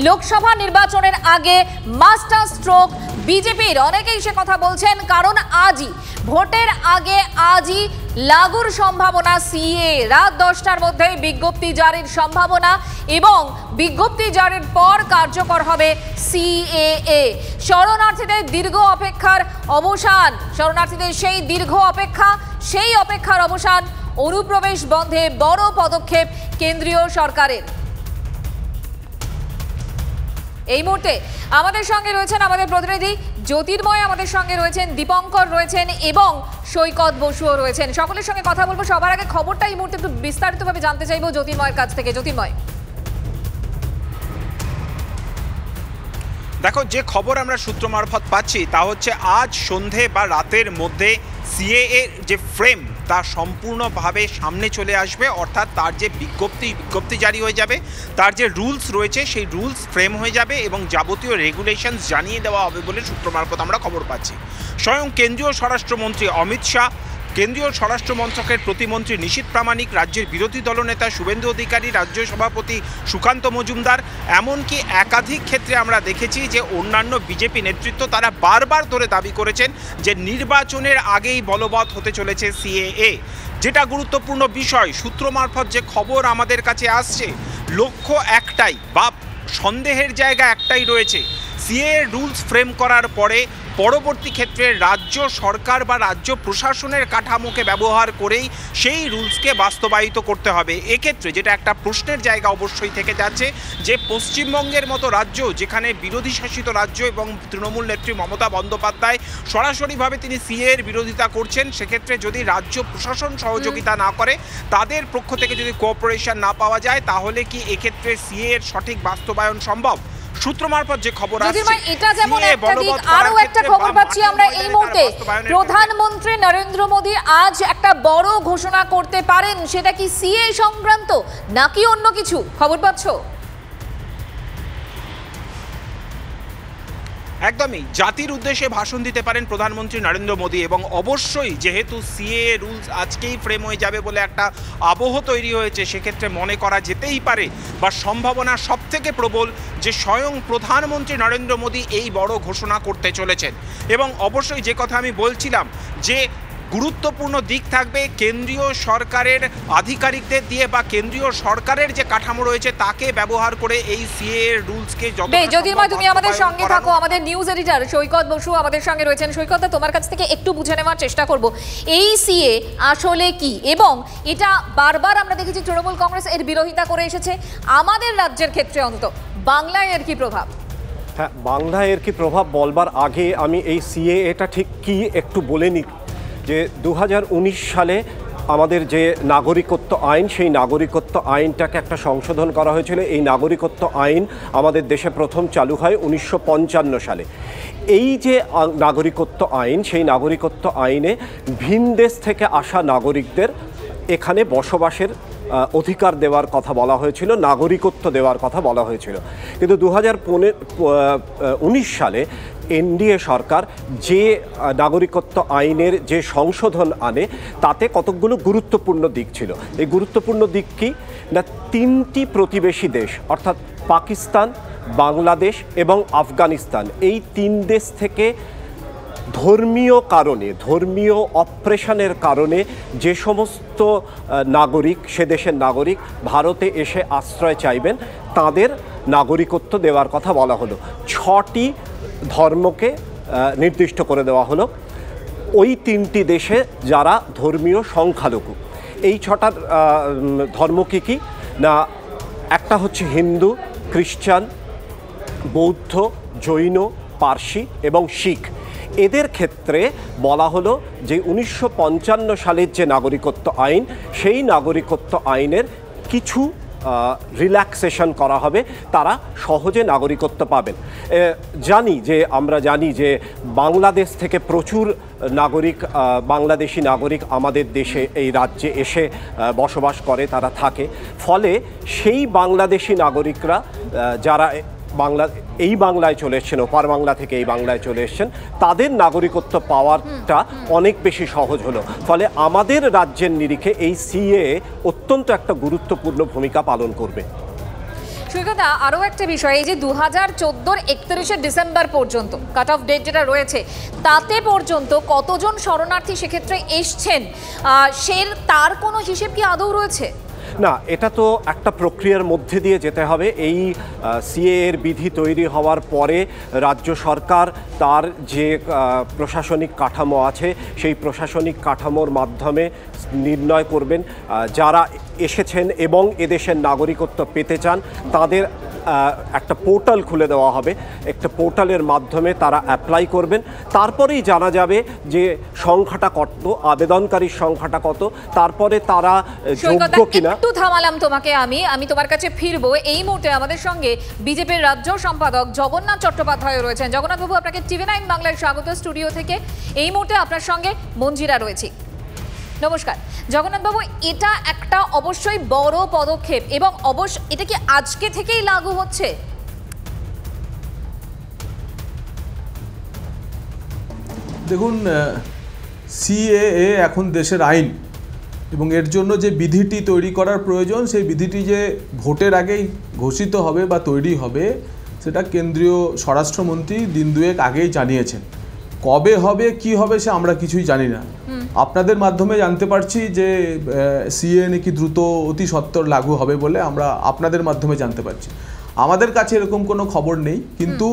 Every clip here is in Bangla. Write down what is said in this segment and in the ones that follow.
লোকসভা নির্বাচনের আগে মাস্টার স্ট্রোক বিজেপির, অনেকেই সে কথা বলছেন, কারণ আজই ভোটের আগে আজই লাগুর সম্ভাবনা। সিএ রাত 10টার মধ্যেই বিজ্ঞপ্তি জারির সম্ভাবনা এবং বিজ্ঞপ্তি জারির পর কার্যকর হবে সিএএ। শরণার্থীদের দীর্ঘ অপেক্ষার অবসান, শরণার্থীদের সেই দীর্ঘ অপেক্ষা, সেই অপেক্ষার অবসান, অনুপ্রবেশ বন্ধে বড় পদক্ষেপ কেন্দ্রীয় সরকারের। এই মুহূর্তে আমাদের সঙ্গে রয়েছেন আমাদের প্রতিনিধি জ্যোতির্ময়, আমাদের সঙ্গে রয়েছেন দীপঙ্কর রয়েছেন এবং সৈকত বসুও রয়েছেন। সকলের সঙ্গে কথা বলবো। সবার আগে খবরটা এই মুহূর্তে একটু বিস্তারিতভাবে জানতে চাইবো জ্যোতির্ময়ের কাছ থেকে। জ্যোতির্ময়, দেখো, যে খবর আমরা সূত্র মারফত পাচ্ছি তা হচ্ছে আজ সন্ধে বা রাতের মধ্যে সিএএ যে ফ্রেম তা সম্পূর্ণভাবে সামনে চলে আসবে, অর্থাৎ তার যে বিজ্ঞপ্তি জারি হয়ে যাবে, তার যে রুলস রয়েছে সেই রুলস ফ্রেম হয়ে যাবে এবং যাবতীয় রেগুলেশনস জানিয়ে দেওয়া হবে বলে সূত্র মারফত আমরা খবর পাচ্ছি। স্বয়ং কেন্দ্রীয় স্বরাষ্ট্রমন্ত্রী অমিত শাহ, কেন্দ্রীয় স্বরাষ্ট্র মন্ত্রকের প্রতিমন্ত্রী নিশীথ প্রামাণিক, রাজ্যের বিরোধী দলনেতা শুভেন্দু অধিকারী, রাজ্য সভাপতি সুকান্ত মজুমদার, এমনকি একাধিক ক্ষেত্রে আমরা দেখেছি যে অন্যান্য বিজেপি নেতৃত্ব তারা বারবার ধরে দাবি করেছেন যে নির্বাচনের আগেই বলবৎ হতে চলেছে সিএএ। যেটা গুরুত্বপূর্ণ বিষয়, সূত্র মারফত যে খবর আমাদের কাছে আসছে, লক্ষ্য একটাই বা সন্দেহের জায়গা একটাই রয়েছে, সিএএ রুলস ফ্রেম করার পরে পরবর্তী ক্ষেত্রে রাজ্য সরকার বা রাজ্য প্রশাসনের কাঠামোকে ব্যবহার করেই সেই রুলসকে বাস্তবায়িত করতে হবে। এক্ষেত্রে যেটা একটা প্রশ্নের জায়গা অবশ্যই থেকে যাচ্ছে যে পশ্চিমবঙ্গের মতো রাজ্য, যেখানে বিরোধী শাসিত রাজ্য এবং তৃণমূল নেত্রী মমতা বন্দ্যোপাধ্যায় সরাসরিভাবে তিনি সিএর বিরোধিতা করছেন, সেক্ষেত্রে যদি রাজ্য প্রশাসন সহযোগিতা না করে, তাদের পক্ষ থেকে যদি কোঅপারেশন না পাওয়া যায়, তাহলে কি এক্ষেত্রে সিএর সঠিক বাস্তবায়ন সম্ভব? সূত্র মারফত যে খবর আসছে, এটা যেমন একটা দিক, আরো একটা খবর পাচ্ছি আমরা এই মুহূর্তে, প্রধানমন্ত্রী নরেন্দ্র মোদী আজ একটা বড় ঘোষণা করতে পারেন। সেটা কি সিএ সংক্রান্ত নাকি অন্য কিছু? খবর পাচ্ছ? একদমই জাতির উদ্দেশ্যে ভাষণ দিতে পারেন প্রধানমন্ত্রী নরেন্দ্র মোদী এবং অবশ্যই যেহেতু সিএএ রুলস আজকেই ফ্রেম হয়ে যাবে বলে একটা আবহ তৈরি হয়েছে, সেক্ষেত্রে মনে করা যেতেই পারে বা সম্ভাবনা সবথেকে প্রবল যে স্বয়ং প্রধানমন্ত্রী নরেন্দ্র মোদী এই বড় ঘোষণা করতে চলেছেন। এবং অবশ্যই যে কথা আমি বলছিলাম যে গুরুত্বপূর্ণ দিক থাকবে কেন্দ্রীয় সরকারের আধিকারিকদের দিয়ে বা কেন্দ্রীয় সরকারের যে কাঠামো রয়েছে তাকে ব্যবহার করে এই সিএএ রুলসকে জ্যোতির্ময়, তুমি আমাদের সঙ্গে থাকো। আমাদের নিউজ এডিটর সৈকত বসু আমাদের সঙ্গে রয়েছেন। সৈকত, তোমার কাছ থেকে একটু বুঝে নেওয়ার চেষ্টা করব এই সিএ আসলে কি, এবং এটা বারবার আমরা দেখেছি তৃণমূল কংগ্রেস এর বিরোধিতা করে এসেছে। আমাদের রাজ্যের ক্ষেত্রে অন্তত বাংলায় এর কি প্রভাব? হ্যাঁ, বাংলায় এর কি প্রভাব বলবার আগে আমি এই সিএএটা ঠিক কি একটু বলে নিই যে 2019 সালে আমাদের যে নাগরিকত্ব আইন, সেই নাগরিকত্ব আইনটাকে একটা সংশোধন করা হয়েছিল। এই নাগরিকত্ব আইন আমাদের দেশে প্রথম চালু হয় 1955 সালে। এই যে নাগরিকত্ব আইন, সেই নাগরিকত্ব আইনে ভিন দেশ থেকে আসা নাগরিকদের এখানে বসবাসের অধিকার দেওয়ার কথা বলা হয়েছিল, নাগরিকত্ব দেওয়ার কথা বলা হয়েছিল। কিন্তু 2019 সালে এনডিএ সরকার যে নাগরিকত্ব আইনের যে সংশোধন আনে, তাতে কতকগুলো গুরুত্বপূর্ণ দিক ছিল। এই গুরুত্বপূর্ণ দিক কি না, 3টি প্রতিবেশী দেশ অর্থাৎ পাকিস্তান, বাংলাদেশ এবং আফগানিস্তান, এই 3 দেশ থেকে ধর্মীয় কারণে, ধর্মীয় অপ্রেশনের কারণে যে সমস্ত নাগরিক, সে দেশের নাগরিক ভারতে এসে আশ্রয় চাইবেন, তাদের নাগরিকত্ব দেওয়ার কথা বলা হলো। 6টি ধর্মকে নির্দিষ্ট করে দেওয়া হলো, ওই 3টি দেশে যারা ধর্মীয় সংখ্যালঘু। এই 6টার ধর্ম কী কী না, একটা হচ্ছে হিন্দু, খ্রিস্টান, বৌদ্ধ, জৈন, পার্সি এবং শিখ। এদের ক্ষেত্রে বলা হলো যে 1955 সালের যে নাগরিকত্ব আইন, সেই নাগরিকত্ব আইনের কিছু রিল্যাক্সেশন করা হবে, তারা সহজে নাগরিকত্ব পাবেন। আমরা জানি যে বাংলাদেশ থেকে প্রচুর নাগরিক, বাংলাদেশি নাগরিক আমাদের দেশে, এই রাজ্যে এসে বসবাস করে, তারা থাকে। ফলে সেই বাংলাদেশি নাগরিকরা যারা এই বাংলায় চলে এসছেন, ওপার বাংলা থেকে এই বাংলায় চলে এসছেন, তাদের নাগরিকত্ব পাওয়াটা অনেক বেশি সহজ হলো। ফলে আমাদের রাজ্যের নিরিখে এই সিএএ অত্যন্ত একটা গুরুত্বপূর্ণ ভূমিকা পালন করবে। সৈকত, আরও একটা বিষয়, এই যে 2014 31 ডিসেম্বর পর্যন্ত কাট অফ ডেট যেটা রয়েছে, তাতে পর্যন্ত কতজন শরণার্থী সেক্ষেত্রে এসছেন, তার কোনো হিসেব কি আদৌ রয়েছে? না, এটা তো একটা প্রক্রিয়ার মধ্যে দিয়ে যেতে হবে। এই সিএ এর বিধি তৈরি হওয়ার পরে রাজ্য সরকার তার যে প্রশাসনিক কাঠামো আছে সেই প্রশাসনিক কাঠামোর মাধ্যমে নির্ণয় করবেন যারা এসেছেন এবং এদেশের নাগরিকত্ব পেতে চান তাদের একটা পোর্টাল খুলে দেওয়া হবে। একটা পোর্টালের মাধ্যমে তারা অ্যাপ্লাই করবেন, তারপরেই জানা যাবে যে সংখ্যাটা কত, আবেদনকারীর সংখ্যাটা কত, তারপরে তারা যোগ্য কিনা। একটু থামালাম তোমাকে, আমি তোমার কাছে ফিরবো। এই মুহূর্তে আমাদের সঙ্গে বিজেপির রাজ্য সম্পাদক জগন্নাথ চট্টোপাধ্যায় রয়েছেন। জগন্নাথ বাবু, আপনাকে TV9 বাংলার স্বাগত স্টুডিও থেকে। এই মুহূর্তে আপনার সঙ্গে মঞ্জিরা রয়েছে। নমস্কার জগন্নাথবাবু, এটা একটা অবশ্যই বড় পদক্ষেপ এবং এটা কি আজকে থেকেই লাগু হচ্ছে? দেখুন, সিএএ এখন দেশের আইন এবং এর জন্য যে বিধিটি তৈরি করার প্রয়োজন, সেই বিধিটি যে ভোটের আগেই ঘোষিত হবে বা তৈরি হবে সেটা কেন্দ্রীয় স্বরাষ্ট্রমন্ত্রী দিন দুয়েক আগেই জানিয়েছেন। কবে হবে কি হবে সে আমরা কিছুই জানি না। আপনাদের মাধ্যমে জানতে পারছি যে সিএ নাকি দ্রুত অতি সত্বর লাগু হবে বলে আমরা আপনাদের মাধ্যমে জানতে পারছি। আমাদের কাছে এরকম কোনো খবর নেই, কিন্তু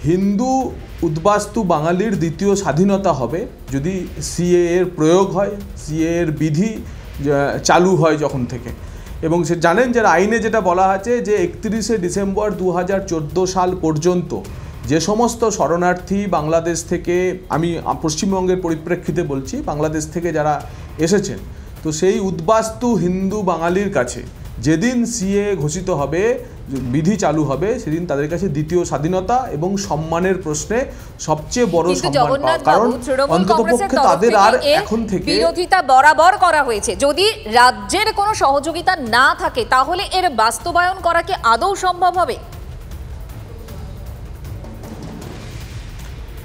হিন্দু উদ্বাস্তু বাঙালির দ্বিতীয় স্বাধীনতা হবে যদি সিএ এর প্রয়োগ হয়, সিএ এর বিধি চালু হয় যখন থেকে। এবং সে জানেন যে আইনে যেটা বলা আছে যে 31 ডিসেম্বর 2014 সাল পর্যন্ত যে সমস্ত শরণার্থী বাংলাদেশ থেকে, আমি পশ্চিমবঙ্গের পরিপ্রেক্ষিতে বলছি, বাংলাদেশ থেকে যারা এসেছেন, তো সেই উদ্বাস্তু হিন্দু বাঙালির কাছে যেদিন সিএ ঘোষিত হবে, বিধি চালু হবে, সেদিন তাদের কাছে দ্বিতীয় স্বাধীনতা এবং সম্মানের প্রশ্নে সবচেয়ে বড় সম্মান পাওয়া। কারণ অন্ততপক্ষে তাদের আর এখন থেকে বিরোধিতা বরাবর করা হয়েছে। যদি রাজ্যের কোনো সহযোগিতা না থাকে তাহলে এর বাস্তবায়ন করা কি আদৌ সম্ভব হবে?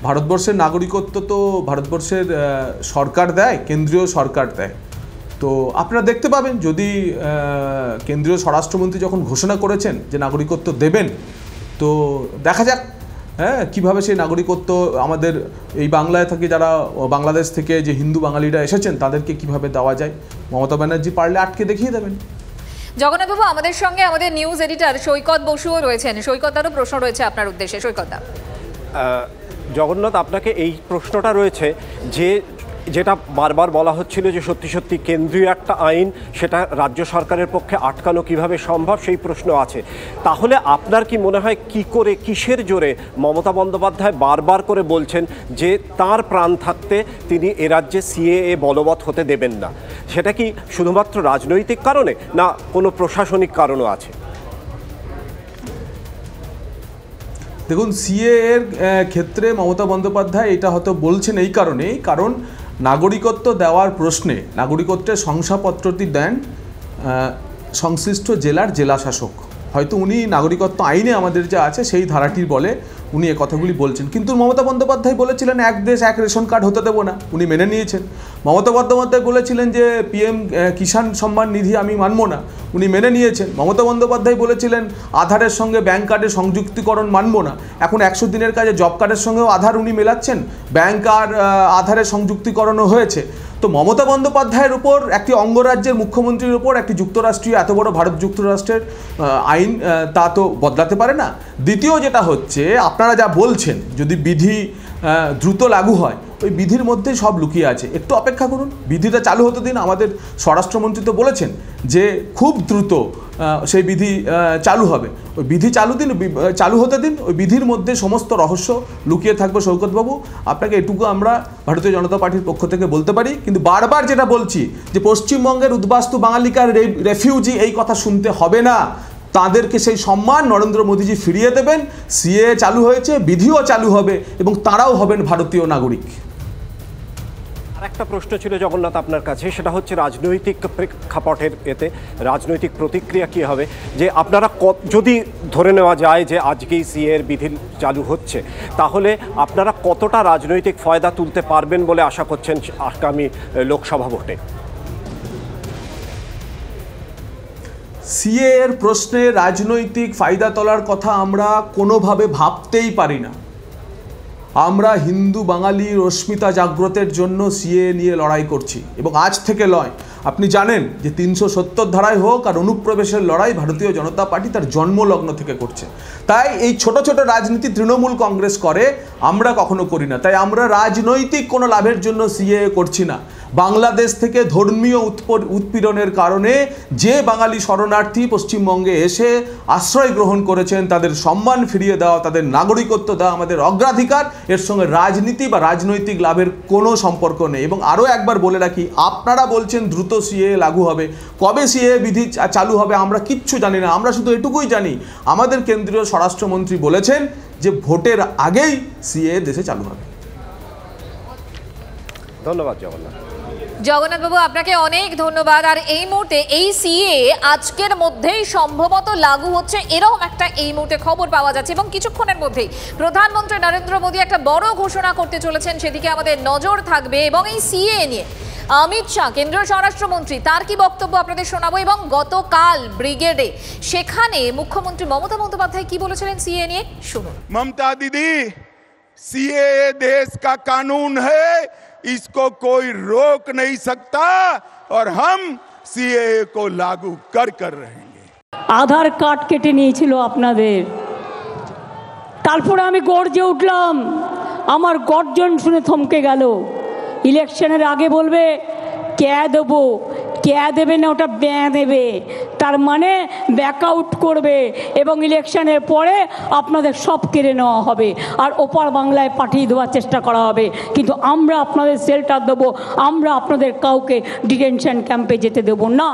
ভারতবর্ষের নাগরিকত্ব তো ভারতবর্ষের সরকার দেয়, কেন্দ্রীয় সরকার দেয়। তো আপনারা দেখতে পাবেন, যদি কেন্দ্রীয় স্বরাষ্ট্রমন্ত্রী যখন ঘোষণা করেছেন যে নাগরিকত্ব দেবেন, তো দেখা যাক কীভাবে সেই নাগরিকত্ব আমাদের এই বাংলায় থেকে যারা বাংলাদেশ থেকে যে হিন্দু বাঙালিরা এসেছেন তাদেরকে কিভাবে দেওয়া যায়। মমতা ব্যানার্জি পারলে আটকে দেখিয়ে দেবেন। জগন্নাথবাবু, আমাদের সঙ্গে আমাদের নিউজ এডিটর সৈকত বসুও রয়েছেন। সৈকতারও প্রশ্ন রয়েছে আপনার উদ্দেশ্যে। সৈকত, জগন্নাথ, আপনাকে এই প্রশ্নটা রয়েছে যে যেটা বারবার বলা হচ্ছিল যে সত্যি সত্যি কেন্দ্রীয় একটা আইন, সেটা রাজ্য সরকারের পক্ষে আটকানো কিভাবে সম্ভব, সেই প্রশ্ন আছে। তাহলে আপনার কি মনে হয় কি করে, কিসের জোরে মমতা বন্দ্যোপাধ্যায় বারবার করে বলছেন যে তার প্রাণ থাকতে তিনি এ রাজ্যে সিএএ বলবৎ হতে দেবেন না? সেটা কি শুধুমাত্র রাজনৈতিক কারণে, না কোনো প্রশাসনিক কারণও আছে? দেখুন, সিএ এর ক্ষেত্রে মমতা বন্দ্যোপাধ্যায় এটা হয়তো বলছেন এই কারণেই, কারণ নাগরিকত্ব দেওয়ার প্রশ্নে নাগরিকত্বের শংসাপত্রটি দেন সংশ্লিষ্ট জেলার জেলাশাসক। হয়তো উনি নাগরিকত্ব আইনে আমাদের যা আছে সেই ধারাটির বলে উনি এ কথাগুলি বলছেন। কিন্তু মমতা বন্দ্যোপাধ্যায় বলেছিলেন এক দেশ এক রেশন কার্ড হতে দেবো না, উনি মেনে নিয়েছেন। মমতা বন্দ্যোপাধ্যায় বলেছিলেন যে পিএম কিষাণ সম্মান নিধি আমি মানব না, উনি মেনে নিয়েছেন। মমতা বন্দ্যোপাধ্যায় বলেছিলেন আধারের সঙ্গে ব্যাঙ্ক কার্ডের সংযুক্তিকরণ মানব না, এখন 100 দিনের কাজে জব কার্ডের সঙ্গেও আধার উনি মেলাচ্ছেন, ব্যাঙ্ক আর আধারের সংযুক্তিকরণও হয়েছে। তো মমতা বন্দ্যোপাধ্যায়ের উপর, একটি অঙ্গরাজ্যের মুখ্যমন্ত্রীর উপর একটি যুক্তরাষ্ট্রীয় এত বড় ভারত যুক্তরাষ্ট্রের আইন তা তো বদলাতে পারে না। দ্বিতীয় যেটা হচ্ছে, আপনারা যা বলছেন যদি বিধি দ্রুত লাগু হয়, ওই বিধির মধ্যেই সব লুকিয়ে আছে। একটু অপেক্ষা করুন, বিধিটা চালু হতে দিন। আমাদের স্বরাষ্ট্রমন্ত্রী তো বলেছেন যে খুব দ্রুত সেই বিধি চালু হবে। ওই বিধি চালু হতে দিন, ওই বিধির মধ্যে সমস্ত রহস্য লুকিয়ে থাকবে। সৈকতবাবু, আপনাকে এটুকু আমরা ভারতীয় জনতা পার্টির পক্ষ থেকে বলতে পারি। কিন্তু বারবার যেটা বলছি যে পশ্চিমবঙ্গের উদ্বাস্তু বাঙালিকার রেফিউজি, এই কথা শুনতে হবে না। তাদেরকে সেই সম্মান নরেন্দ্র মোদীজি ফিরিয়ে দেবেন। সিএ চালু হয়েছে, বিধিও চালু হবে এবং তারাও হবেন ভারতীয় নাগরিক। আর একটা প্রশ্ন ছিল জগন্নাথ আপনার কাছে, সেটা হচ্ছে রাজনৈতিক প্রেক্ষাপটের এতে রাজনৈতিক প্রতিক্রিয়া কী হবে। যে আপনারা যদি ধরে নেওয়া যায় যে আজকেই সিএ এর বিধি চালু হচ্ছে, তাহলে আপনারা কতটা রাজনৈতিক ফয়দা তুলতে পারবেন বলে আশা করছেন আগামী লোকসভা ভোটে? সিএ এর প্রশ্নে রাজনৈতিক ফায়দা তোলার কথা আমরা কোনোভাবে ভাবতেই পারি না। আমরা হিন্দু বাঙালির অস্মিতা জাগ্রতের জন্য সিএ নিয়ে লড়াই করছি, এবং আজ থেকে নয়। আপনি জানেন যে 370 ধারায় হোক আর অনুপ্রবেশের লড়াই ভারতীয় জনতা পার্টি তার জন্মলগ্ন থেকে করছে। তাই এই ছোট ছোট রাজনীতি তৃণমূল কংগ্রেস করে, আমরা কখনো করি না। তাই আমরা রাজনৈতিক কোনো লাভের জন্য সিএ করছি না। বাংলাদেশ থেকে ধর্মীয় উৎপীড়নের কারণে যে বাঙালি শরণার্থী পশ্চিমবঙ্গে এসে আশ্রয় গ্রহণ করেছেন তাদের সম্মান ফিরিয়ে দেওয়া, তাদের নাগরিকত্ব দেওয়া আমাদের অগ্রাধিকার। এর সঙ্গে রাজনীতি বা রাজনৈতিক লাভের কোনো সম্পর্ক নেই। এবং আরও একবার বলে রাখি, আপনারা বলছেন দ্রুত সিএ লাগু হবে, কবে সিএ বিধি চালু হবে আমরা কিচ্ছু জানি না। আমরা শুধু এটুকুই জানি, আমাদের কেন্দ্রীয় স্বরাষ্ট্রমন্ত্রী বলেছেন যে ভোটের আগেই সিএ দেশে চালু হবে। ধন্যবাদ জগন্নাথ। জগন্নাথ বাবু, আপনাকে অনেক ধন্যবাদ। আর এই মুহূর্তে এই সিএ আজকের মধ্যেই সম্ভবত লাগু হচ্ছে, এরকম একটা এই মুহূর্তে খবর পাওয়া যাচ্ছে, এবং কিছুক্ষণের মধ্যেই প্রধানমন্ত্রী নরেন্দ্র মোদী একটা বড় ঘোষণা করতে চলেছেন, সেদিকে আমাদের নজর থাকবে। এবং এই সিএ নিয়ে অমিত শাহ, কেন্দ্রীয় স্বরাষ্ট্রমন্ত্রী, তার কি বক্তব্য আপনাদের শোনাবো। এবং গতকাল ব্রিগেডে সেখানে মুখ্যমন্ত্রী মমতা বন্দ্যোপাধ্যায় কি বলেছিলেন সিএ নিয়ে, শুনুন। ममता दीदी, सीएए देश का कानून है, इसको कोई रोक नहीं सकता और हम सीएए को लागू कर रहेंगे। আধার কার্ড কেটে নিয়েছিল আপনাদের, তারপরে আমি গর্জে উঠলাম, আমার গর্জন শুনে থমকে গেল। ইলেকশনের আগে বলবে ক্যা দেবো, ক্যা দেবে না, ওটা ব্যা দেবে, তার মানে ব্যাকআউট করবে, এবং ইলেকশনের পরে আপনাদের সব কেড়ে নেওয়া হবে আর ওপার বাংলায় পাঠিয়ে দেওয়ার চেষ্টা করা হবে। কিন্তু আমরা আপনাদের শেল্টার দেবো, আমরা আপনাদের কাউকে ডিটেনশন ক্যাম্পে যেতে দেবো না।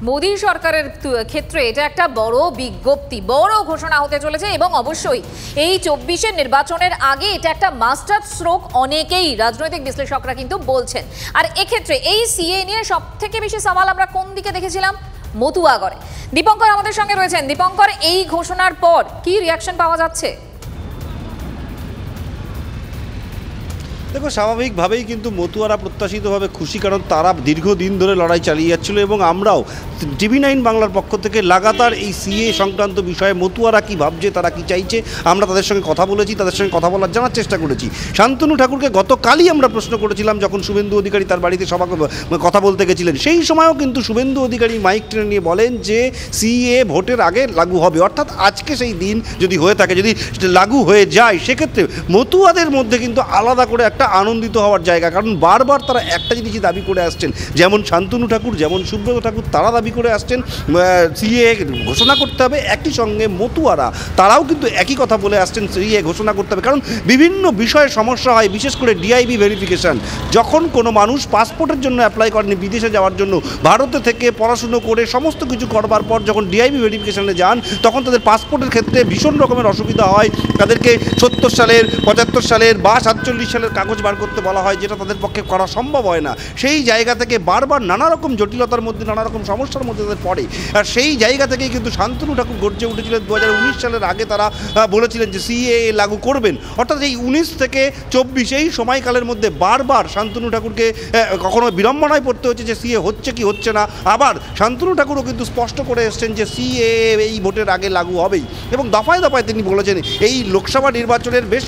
মোদী সরকারের ক্ষেত্রে এটা একটা বড় বিজ্ঞপ্তি, বড় ঘোষণা হতে চলেছে। এবং অবশ্যই এই 24-এর নির্বাচনের আগে এটা একটা মাস্টার স্ট্রোক, অনেকেই রাজনৈতিক বিশ্লেষকরা কিন্তু বলছেন। আর এক্ষেত্রে এই সিএ নিয়ে সব থেকে বেশি সওয়াল আমরা কোন দিকে দেখেছিলাম, মতুয়াগড়ে। দীপঙ্কর আমাদের সঙ্গে রয়েছেন। দীপঙ্কর, এই ঘোষণার পর কি রিয়াকশন পাওয়া যাচ্ছে? দেখো, স্বাভাবিকভাবেই কিন্তু মতুয়ারা প্রত্যাশিতভাবে খুশি, কারণ তারা দীর্ঘদিন ধরে লড়াই চালিয়ে যাচ্ছিল, এবং আমরাও TV9 বাংলার পক্ষ থেকে লাগাতার এই সিএ সংক্রান্ত বিষয়ে মতুয়ারা কী ভাবছে, তারা কি চাইছে, আমরা তাদের সঙ্গে কথা বলেছি, তাদের সঙ্গে কথা বলার জানার চেষ্টা করেছি। শান্তনু ঠাকুরকে গতকালই আমরা প্রশ্ন করেছিলাম, যখন শুভেন্দু অধিকারী তার বাড়িতে কথা বলতে গেছিলেন, সেই সময়ও কিন্তু শুভেন্দু অধিকারী মাইক টেনে নিয়ে বলেন যে সিএ ভোটের আগে লাগু হবে। অর্থাৎ আজকে সেই দিন যদি হয়ে থাকে, যদি লাগু হয়ে যায়, সেক্ষেত্রে মতুয়াদের মধ্যে কিন্তু আলাদা করে একটা আনন্দিত হওয়ার জায়গা। কারণ বারবার তারা একটা জিনিসই দাবি করে আসছেন, যেমন শান্তনু ঠাকুর, যেমন সুব্রত ঠাকুর, তারা দাবি করে আসছেন সিএ ঘোষণা করতে হবে। একই সঙ্গে মতুয়ারা তারাও কিন্তু একই কথা বলে আসছেন, সিএ ঘোষণা করতে হবে। কারণ বিভিন্ন বিষয়ে সমস্যা হয়, বিশেষ করে ডিআইবি ভেরিফিকেশান। যখন কোনো মানুষ পাসপোর্টের জন্য অ্যাপ্লাই করেনি বিদেশে যাওয়ার জন্য, ভারতে থেকে পড়াশুনো করে সমস্ত কিছু করবার পর যখন ডিআইবি ভেরিফিকেশানে যান, তখন তাদের পাসপোর্টের ক্ষেত্রে ভীষণ রকমের অসুবিধা হয়। তাদেরকে 70 সালের, 75 সালের বা 47 সালের কাগজ বার করতে বলা হয়, যেটা তাদের পক্ষে করা সম্ভব হয় না। সেই জায়গা থেকে বারবার নানা রকম জটিলতার মধ্যে, নানা রকম সমস্যার মধ্যে তাদের পড়ে। আর সেই জায়গা থেকেই কিন্তু শান্তনু ঠাকুর গর্জে উঠেছিলেন। 2019 সালের আগে তারা বলেছিলেন যে সিএ লাগু করবেন। অর্থাৎ এই 19 থেকে 24 এই সময়কালের মধ্যে বারবার শান্তনু ঠাকুরকে কখনো বিড়ম্বনায় পড়তে হচ্ছে যে সিএ হচ্ছে কি হচ্ছে না। আবার শান্তনু ঠাকুরও কিন্তু স্পষ্ট করে এসছেন যে সিএ এই ভোটের আগে লাগু হবেই, এবং দফায় দফায় তিনি বলেছেন এই লোকসভা নির্বাচনের বেশ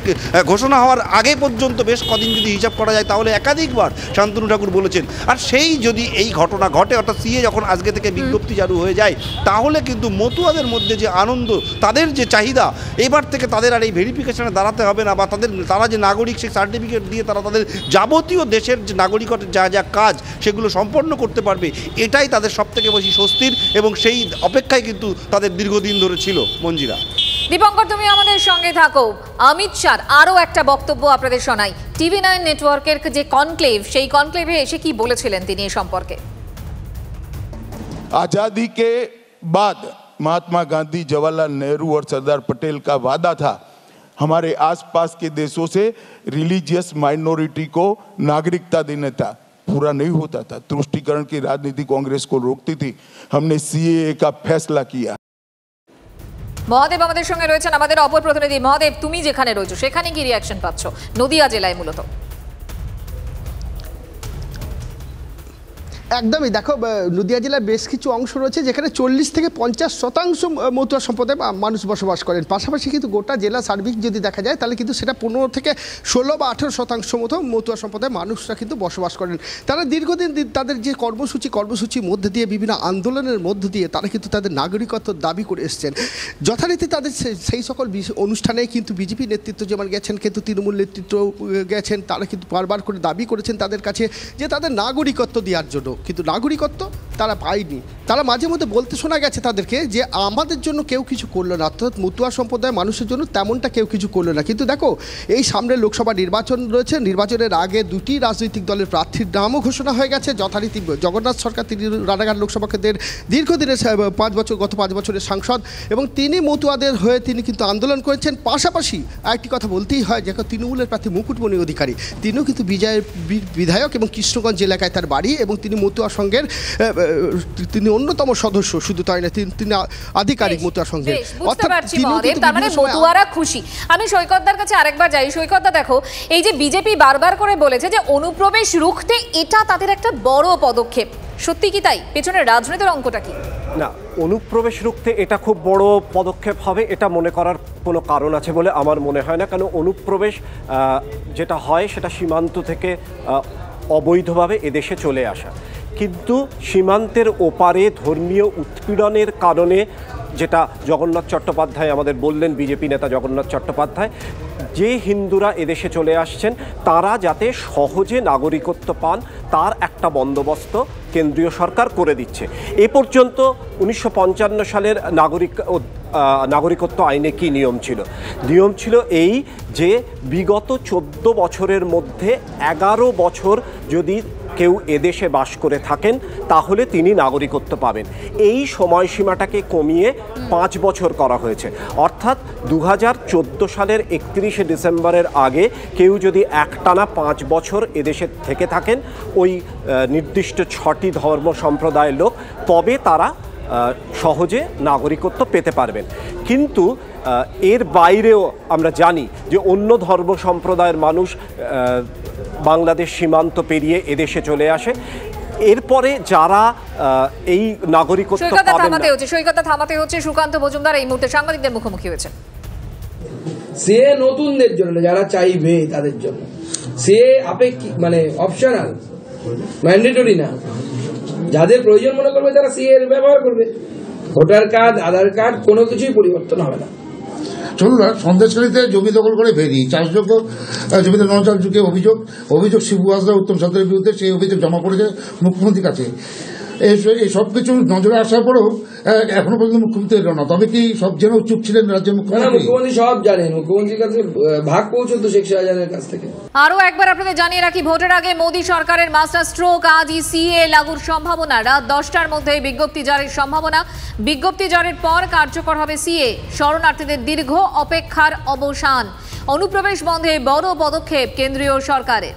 ঘোষণা হওয়ার আগে পর্যন্ত বেশ কদিন যদি হিসাব করা যায়, তাহলে একাধিকবার শান্তনু ঠাকুর বলেছেন। আর সেই যদি এই ঘটনা ঘটে, অর্থাৎ সিএ যখন আজকে থেকে বিজ্ঞপ্তি চালু হয়ে যায়, তাহলে কিন্তু মতুয়াদের মধ্যে যে আনন্দ, তাদের যে চাহিদা, এবার থেকে তাদের আর এই ভেরিফিকেশনে দাঁড়াতে হবে না, বা তারা যে নাগরিক, সেই সার্টিফিকেট দিয়ে তারা তাদের যাবতীয় দেশের যে নাগরিকত্বের যা যা কাজ সেগুলো সম্পন্ন করতে পারবে, এটাই তাদের সবথেকে বেশি স্বস্তির, এবং সেই অপেক্ষায় কিন্তু তাদের দীর্ঘদিন ধরে ছিল। মঞ্জিরা। দীপঙ্কর, তুমি আমাদের সঙ্গে থাকো। অমিত শাহ আরও একটা বক্তব্য আপনাদের শোনাই। TV9 নেটওয়ার্কের যে কনক্লেভ, সেই কনক্লেভে এসে কি বলেছিলেন তিনি এই সম্পর্কে। आजादी के बाद महात्मा गांधी, जवाहरलाल नेहरू और सरदार पटेल का वादा था हमारे आसपास के देशों से रिलीजियस माइनॉरिटी को नागरिकता देने था, पूरा नहीं होता था। तुष्टीकरण की राजनीति कांग्रेस को रोकती थी, हमने सीएए का फैसला किया। মহাদেব আমাদের সঙ্গে রয়েছেন, আমাদের অপর প্রতিনিধি। মহাদেব, তুমি যেখানে রয়েছো সেখানে কি রিয়াকশন পাচ্ছ নদিয়া জেলায় মূলত? একদমই দেখো, নদিয়া জেলার বেশ কিছু অংশ রয়েছে যেখানে 40 থেকে 50% মতুয়া সম্প্রদায়ের মানুষ বসবাস করেন। পাশাপাশি কিন্তু গোটা জেলা সার্বিক যদি দেখা যায় তাহলে কিন্তু সেটা 15 থেকে 16 বা 18% মতো মতুয়া সম্প্রদায়ের মানুষরা কিন্তু বসবাস করেন। তারা দীর্ঘদিন তাদের যে কর্মসূচির মধ্যে দিয়ে বিভিন্ন আন্দোলনের মধ্য দিয়ে তারা কিন্তু তাদের নাগরিকত্ব দাবি করে এসছেন। যথারীতি তাদের সেই সকল অনুষ্ঠানে কিন্তু বিজেপি নেতৃত্ব যেমন গেছেন, কিন্তু তৃণমূল নেতৃত্ব গেছেন, তারা কিন্তু বারবার করে দাবি করেছেন তাদের কাছে যে তাদের নাগরিকত্ব দেওয়ার জন্য, কিন্তু নাগরিকত্ব তারা পায়নি। তারা মাঝে মধ্যে বলতে শোনা গেছে তাদেরকে যে আমাদের জন্য কেউ কিছু করলো না, অর্থাৎ মতুয়া সম্প্রদায়ের মানুষের জন্য তেমনটা কেউ কিছু করলো না। কিন্তু দেখো, এই সামনে লোকসভা নির্বাচন রয়েছে, নির্বাচনের আগে দুটি রাজনৈতিক দলের প্রার্থীর নামও ঘোষণা হয়ে গেছে। যথারীতি জগন্নাথ সরকার, তিনি রানাঘাট লোকসভা কেন্দ্রের দীর্ঘদিনের গত 5 বছরের সাংসদ, এবং তিনি মতুয়াদের হয়ে তিনি কিন্তু আন্দোলন করেছেন। পাশাপাশি আরেকটি কথা বলতেই হয়, যে তৃণমূলের প্রার্থী মুকুটমণি অধিকারী, তিনিও কিন্তু বিধায়ক এবং কৃষ্ণগঞ্জ এলাকায় তার বাড়ি, এবং তিনি মতুয়া সংঘের তিনি অন্যতম সদস্য, শুধু তাই না তিনি আধিকারিক মতুয়া সংঘের। মতুয়ারা খুশি। আমি সৈকতদার কাছে আরেকবার যাই। সৈকতদা, দেখো, এই যে বিজেপি বারবার করে বলেছে যে অনুপ্রবেশ রুখতে এটা তাদের একটা বড় পদক্ষেপ, সত্যি কি তাই? পেছনের রাজনীতির অঙ্কটা কি? না, অনুপ্রবেশ রুখতে এটা খুব বড় পদক্ষেপ হবে এটা মনে করার কোনো কারণ আছে বলে আমার মনে হয় না। কারণ অনুপ্রবেশ যেটা হয় সেটা সীমান্ত থেকে অবৈধভাবে এদেশে চলে আসা, কিন্তু সীমান্তের ওপারে ধর্মীয় উৎপীড়নের কারণে, যেটা জগন্নাথ চট্টোপাধ্যায় আমাদের বললেন, বিজেপি নেতা জগন্নাথ চট্টোপাধ্যায়, যে হিন্দুরা এদেশে চলে আসছেন তারা যাতে সহজে নাগরিকত্ব পান তার একটা বন্দোবস্ত কেন্দ্রীয় সরকার করে দিচ্ছে। এ পর্যন্ত 1955 সালের নাগরিকত্ব আইনে কি নিয়ম ছিল? নিয়ম ছিল এই যে বিগত 14 বছরের মধ্যে 11 বছর যদি কেউ এদেশে বাস করে থাকেন তাহলে তিনি নাগরিকত্ব পাবেন। এই সময়সীমাটাকে কমিয়ে 5 বছর করা হয়েছে। অর্থাৎ 2014 সালের 31শে ডিসেম্বরের আগে কেউ যদি একটানা 5 বছর এদেশে থেকে থাকেন, ওই নির্দিষ্ট 6টি ধর্ম সম্প্রদায়ের লোক, তবে তারা সহজে নাগরিকত্ব পেতে পারবেন। কিন্তু এর বাইরেও আমরা জানি যে অন্য ধর্ম সম্প্রদায়ের মানুষ বাংলাদেশ সীমান্ত পেরিয়ে এদেশে চলে আসে। এরপরে যারা এই নাগরিকত্ব থামাতে হচ্ছে। সুকান্ত মজুমদার এই মুহূর্তে সাংবাদিকদের মুখোমুখি হয়েছে। সে নতুনদের জন্য, যারা চাইবে তাদের জন্য সে আপেক্ষিক, মানে অপশনাল, ম্যান্ডেটরি না। যাদের প্রয়োজন মনে করবে তারা সি এর ব্যবহার করবে। ভোটার কার্ড, আধার কার্ড, কোনো কিছুই পরিবর্তন হবে না। চলুন না, সন্দেশখালীতে জমি দখল করে বেরিয়ে চাষযোগ্য জমিতে নচাল যুগে অভিযোগ শিবু হাসদা উত্তম সরকারের বিরুদ্ধে, সেই অভিযোগ জমা পড়েছে মুখ্যমন্ত্রীর কাছে। এই সব কিছু নজরে আসার পরেও এখনো পর্যন্ত মুখ্যমন্ত্রী এলো না। তবে কি সব যেন চুপ ছিলেন রাজ্যের মুখ্যমন্ত্রী? সব জানেন, মুখ্যমন্ত্রীর কাছে ভাগ পৌঁছতো শেখ শাহজাহানের কাছ থেকে। আরো একবার আপনাদের জানিয়ে রাখি, ভোটের আগে মোদী সরকারের মাস্টার স্ট্রোক, আজই সিএ লাগুর সম্ভাবনা। রাত 10টার মধ্যে বিজ্ঞপ্তি জারির সম্ভাবনা। বিজ্ঞপ্তি জারির পর কার্যকর হবে সিএ। শরণার্থীদের দীর্ঘ অপেক্ষার অবসান। অনুপ্রবেশ বন্ধে বড় পদক্ষেপ কেন্দ্রীয় সরকারের।